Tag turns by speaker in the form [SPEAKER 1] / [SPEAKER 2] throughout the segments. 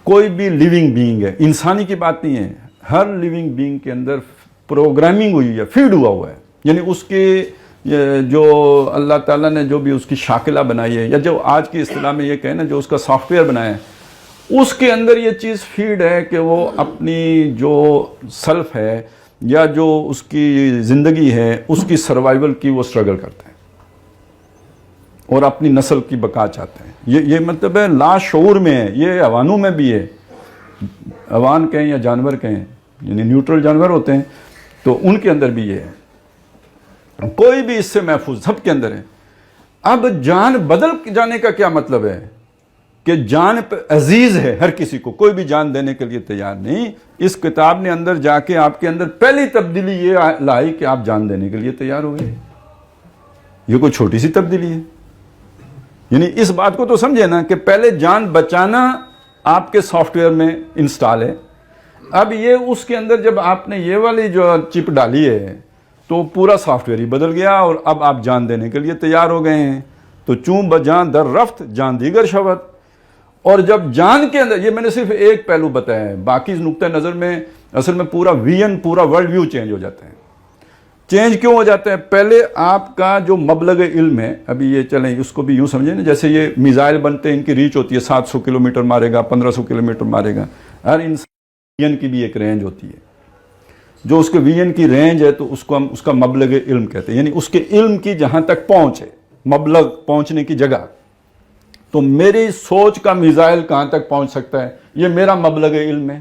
[SPEAKER 1] کوئی بھی living being ہے، انسانی کی بات نہیں ہے، ہر لیونگ بینگ کے اندر پروگرامنگ ہوئی ہے، فیڈ ہوا ہے، یعنی اس کے جو اللہ تعالیٰ نے جو بھی اس کی شاکلہ بنائی ہے، یا جو آج کی اصطلاح میں یہ کہیں نا جو اس کا سافٹ ویئر بنایا ہے، اس کے اندر یہ چیز فیڈ ہے کہ وہ اپنی جو سیلف ہے یا جو اس کی زندگی ہے اس کی سروائیول کی وہ سٹرگل کرتے ہیں اور اپنی نسل کی بقا چاہتے ہیں۔ یہ مطلب ہے لا شعور میں ہے، یہ حیوانوں میں بھی ہے، حیوان کہیں یا جانور کہیں، یعنی نیوٹرل جانور ہوتے ہیں تو ان کے اندر بھی یہ ہے، کوئی بھی اس سے محفوظ، سب کے اندر ہے۔ اب جان بدل جانے کا کیا مطلب ہے کہ جان پہ عزیز ہے ہر کسی کو، کوئی بھی جان دینے کے لیے تیار نہیں۔ اس کتاب نے اندر جا کے آپ کے اندر پہلی تبدیلی یہ لائی کہ آپ جان دینے کے لیے تیار ہو گئے۔ یہ کوئی چھوٹی سی تبدیلی ہے، یعنی اس بات کو تو سمجھے نا کہ پہلے جان بچانا آپ کے سافٹ ویئر میں انسٹال ہے، اب یہ اس کے اندر جب آپ نے یہ والی جو چپ ڈالی ہے تو پورا سافٹ ویئر ہی بدل گیا اور اب آپ جان دینے کے لیے تیار ہو گئے ہیں۔ تو چون بجان در رفت جان دیگر شود، اور جب جان کے اندر، یہ میں نے صرف ایک پہلو بتایا ہے، باقی اس نقطہ نظر میں اصل میں پورا ویژن، پورا ورلڈ ویو چینج ہو جاتا ہے۔ چینج کیوں ہو جاتا ہے؟ پہلے آپ کا جو مبلغ علم ہے، ابھی یہ چلیں اس کو بھی یوں سمجھیں نا، جیسے یہ میزائل بنتے ہیں، ان کی ریچ ہوتی ہے 700 کلومیٹر مارے گا، 1500 کلومیٹر مارے گا، ہر انسان کی بھی ایک رینج ہوتی ہے، جو اس کے ویژن کی رینج ہے تو اس کو ہم اس کا مبلغ علم کہتے ہیں، یعنی اس کے علم کی جہاں تک پہنچ ہے، مبلغ پہنچنے کی جگہ۔ تو میری سوچ کا میزائل کہاں تک پہنچ سکتا ہے، یہ میرا مبلغ علم ہے۔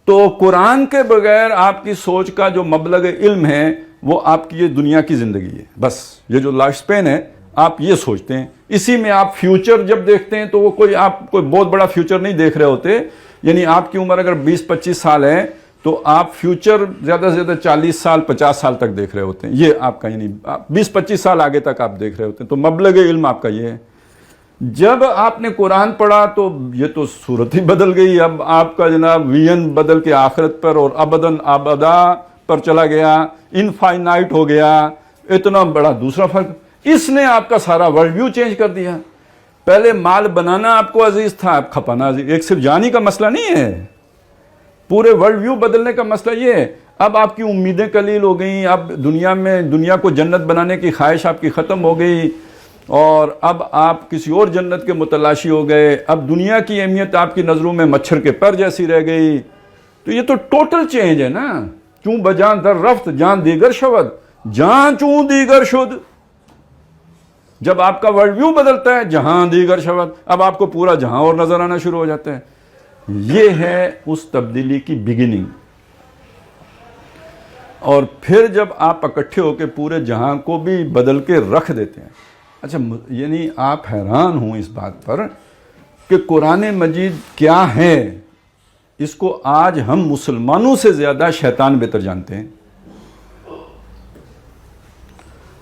[SPEAKER 1] تو قرآن کے بغیر آپ کی سوچ کا جو مبلغ علم ہے وہ آپ کی یہ دنیا کی زندگی ہے، بس یہ جو لائف سپین ہے آپ یہ سوچتے ہیں، اسی میں آپ فیوچر جب دیکھتے ہیں تو وہ آپ کوئی بہت بڑا فیوچر نہیں دیکھ رہے ہوتے، یعنی آپ کی عمر اگر 20-25 سال ہے تو آپ فیوچر زیادہ سے زیادہ 40 سال 50 سال تک دیکھ رہے ہوتے ہیں، یہ آپ کا یعنی 20-25 سال آگے تک آپ دیکھ رہے ہوتے ہیں، تو مبلغ علم آپ کا یہ ہے۔ جب آپ نے قرآن پڑھا تو یہ تو صورت ہی بدل گئی، اب آپ کا جناب ویژن بدل کے آخرت پر اور ابداً ابدا پر چلا گیا، انفائنائٹ ہو گیا، اتنا بڑا دوسرا فرق۔ اس نے آپ کا سارا ورلڈ ویو چینج کر دیا۔ پہلے مال بنانا آپ کو عزیز تھا، اب کھپانا عزیز، ایک صرف جانی کا مسئلہ نہیں ہے، پورے ورلڈ ویو بدلنے کا مسئلہ یہ ہے۔ اب آپ کی امیدیں قلیل ہو گئیں، اب دنیا کو جنت بنانے کی خواہش آپ کی ختم ہو گئی، اور اب آپ کسی اور جنت کے متلاشی ہو گئے، اب دنیا کی اہمیت آپ کی نظروں میں مچھر کے پر جیسی رہ گئی۔ تو یہ تو ٹوٹل چینج ہے نا، چون بجان در رفت جان دیگر شود، جان چون دیگر شد۔ جب آپ کا ورلڈ ویو بدلتا ہے جہاں دیگر شود، اب آپ کو پورا جہاں اور نظر آنا شروع ہو جاتا ہے۔ یہ ہے اس تبدیلی کی بگننگ، اور پھر جب آپ اکٹھے ہو کے پورے جہاں کو بھی بدل کے رکھ دیتے ہیں۔ اچھا، یعنی آپ حیران ہوں اس بات پر کہ قرآن مجید کیا ہے، اس کو آج ہم مسلمانوں سے زیادہ شیطان بہتر جانتے ہیں۔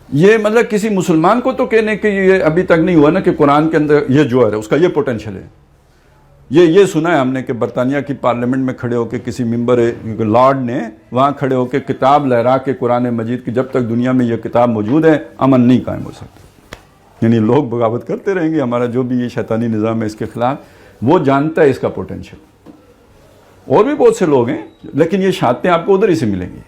[SPEAKER 1] یہ مطلب کسی مسلمان کو تو کہنے کہ یہ ابھی تک نہیں ہوا نا کہ قرآن کے اندر یہ جو ہے اس کا یہ پوٹینشل ہے۔ یہ سنا ہے ہم نے کہ برطانیہ کی پارلیمنٹ میں کھڑے ہو کے کسی ممبر لارڈ نے وہاں کھڑے ہو کے کتاب لہرا کے قرآن مجید کی، جب تک دنیا میں یہ کتاب موجود ہے امن نہیں قائم ہو سکتا، یعنی لوگ بغاوت کرتے رہیں گے، ہمارا جو بھی یہ شیطانی نظام ہے اس کے خلاف، وہ جانتا ہے اس کا پوٹینشل۔ اور بھی بہت سے لوگ ہیں، لیکن یہ شہادتیں آپ کو ادھر ہی سے ملیں گی۔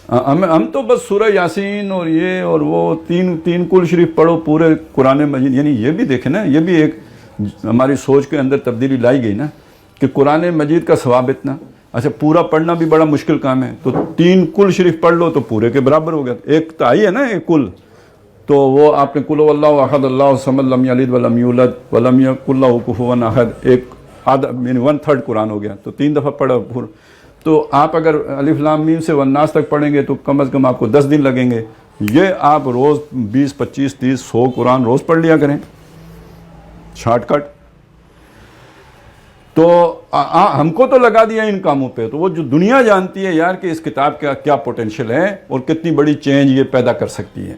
[SPEAKER 1] ہم تو بس سورہ یاسین اور یہ اور وہ تین کل شریف پڑھو پورے قرآن مجید، یعنی یہ بھی دیکھیں نا، یہ بھی ایک ہماری سوچ کے اندر تبدیلی لائی گئی نا کہ قرآن مجید کا ثواب اتنا، اچھا پورا پڑھنا بھی بڑا مشکل کام ہے، تو 3 کل شریف پڑھ لو تو پورے کے برابر ہو گیا۔ ایک تو آئی ہے نا ایک کل، تو وہ آپ نے قل هو اللہ احد اللہ الصمد لم یلد ولم یولد ولم یکن له کفوا احد، ایک آدھا یعنی 1/3 قرآن ہو گیا، تو 3 دفعہ پڑھا پورا۔ تو آپ اگر الف لام میم سے والناس تک پڑھیں گے تو کم از کم آپ کو 10 دن لگیں گے۔ یہ آپ روز 20 25 30 100 قرآن روز پڑھ لیا کریں، شارٹ کٹ۔ تو ہم کو تو لگا دیا ان کاموں پہ، تو وہ جو دنیا جانتی ہے یار کہ اس کتاب کا کیا پوٹینشل ہے اور کتنی بڑی چینج یہ پیدا کر سکتی ہے۔